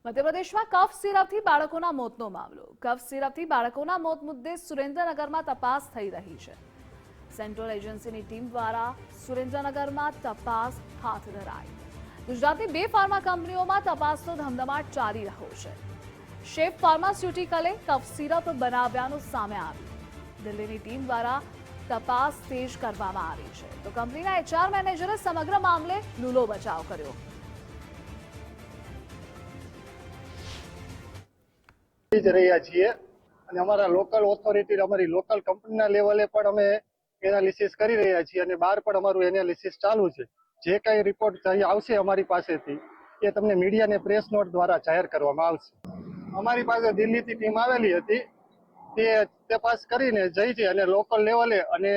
મધ્યપ્રદેશમાં કફ સિરપથી બાળકોના મોતનો મામલો. કફ સિરપથી બાળકોના મોત મુદ્દે સુરેન્દ્રનગરમાં તપાસ થઈ રહી છે. સેન્ટ્રલ એજન્સીની ટીમ દ્વારા સુરેન્દ્રનગરમાં તપાસ હાથ ધરાઈ. ગુજરાતની 2 ફાર્મા કંપનીઓમાં તપાસનો ધમધમાટ ચાલી રહ્યો છે. શેફ ફાર્માસ્યુટિકલે કફ સિરપ બનાવ્યાનું સામે આવ્યું. દિલ્હીની ટીમ દ્વારા તપાસ તેજ કરવામાં આવી છે, તો કંપનીના HR મેનેજરે સમગ્ર મામલે લૂલો બચાવ કર્યો. રહ્યા છીએ અને અમારા લોકલ ઓથોરિટી, અમારી લોકલ કંપનીના લેવલે પણ અમે એનાલિસિસ કરી રહ્યા છીએ અને બહાર પણ અમારું એનાલિસિસ ચાલુ છે. જે કંઈ રિપોર્ટ આવશે અમારી પાસેથી એ તમને મીડિયા અને પ્રેસ નોટ દ્વારા જાહેર કરવામાં આવશે. અમારી પાસે દિલ્હીથી ટીમ આવેલી હતી, તે તપાસ કરીને જઈ છે અને લોકલ લેવલે અને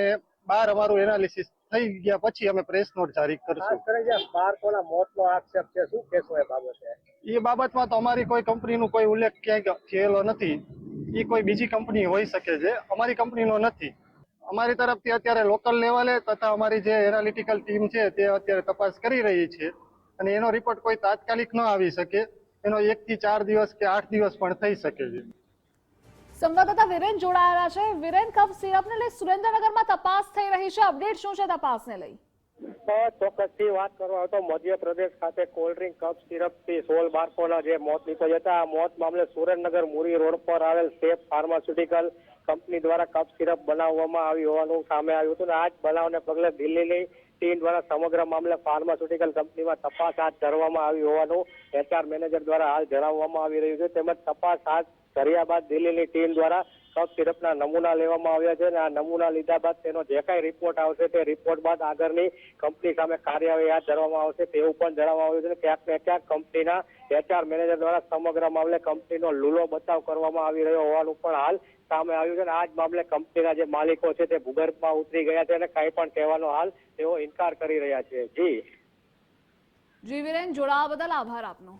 બહાર અમારું એનાલિસિસ થઈ ગયા પછી અમે પ્રેસ નોટ જારી કરશું. બાળકોના મોતનો આક્ષેપ છે, શું કહેશો એ બાબતે? એ બાબતમાં તો અમારી કોઈ કંપનીનો કોઈ ઉલ્લેખ ક્યાંય થયેલો નથી. એ કોઈ બીજી કંપની હોઈ શકે છે, અમારી કંપનીનો નથી. અમારી તરફથી અત્યારે લોકલ લેવલે તથા અમારી જે એનાલિટિકલ ટીમ છે તે અત્યારે તપાસ કરી રહી છે અને એનો રિપોર્ટ કોઈ તાત્કાલિક ન આવી શકે, એનો 1 થી 4 દિવસ કે 8 દિવસ પણ થઈ શકે છે. સંવાદદાતા વિરેન જોડાયેલા છે. વિરેન, કફ સિરપને લઈ સુરેન્દ્રનગરમાં તપાસ થઈ રહી છે, અપડેટ શું છે તપાસને લઈ? ચોક્કસથી વાત કરવા તો મધ્યપ્રદેશ ખાતે કોલ્ડ્રિંક કફ સિરપથી 16 બાળકોના જે મોત નીપજ્યા હતા. આ મોત મામલે સુરેન્દ્રનગર મુરી રોડ પર આવેલ શેફ ફાર્માસ્યુટિકલ કંપની દ્વારા કફ સિરપ બનાવવામાં આવી હોવાનું સામે આવ્યું હતું. આ જ બનાવને પગલે દિલ્હીની ટીમ દ્વારા સમગ્ર મામલે ફાર્માસ્યુટિકલ કંપનીમાં તપાસ હાથ ધરવામાં આવી હોવાનું HR મેનેજર દ્વારા હાલ જણાવવામાં આવી રહ્યું છે. તેમજ તપાસ હાથ ધર્યા બાદ દિલ્હીની ટીમ દ્વારા કફ સિરપના નમૂના લેવામાં આવ્યા છે અને આ નમૂના લીધા બાદ તેનો જે કાંઈ રિપોર્ટ આવશે તે રિપોર્ટ બાદ આગળની કંપની સામે કાર્યવાહી હાથ ધરવામાં આવશે તેવું પણ જણાવવામાં આવ્યું છે. ક્યાંક ને ક્યાંક કંપનીના HR મેનેજર દ્વારા સમગ્ર મામલે કંપનીનો લૂલો બચાવ કરવામાં આવી રહ્યો હોવાનું પણ હાલ સામે આવ્યું છે. આ જ મામલે કંપનીના જે માલિકો છે તે ભૂગર્ભમાં ઉતરી ગયા છે અને કંઈ પણ કહેવાનો હાલ તેઓ ઇનકાર કરી રહ્યા છે. જી વિરેન, જોડાવા બદલ આભાર આપનો.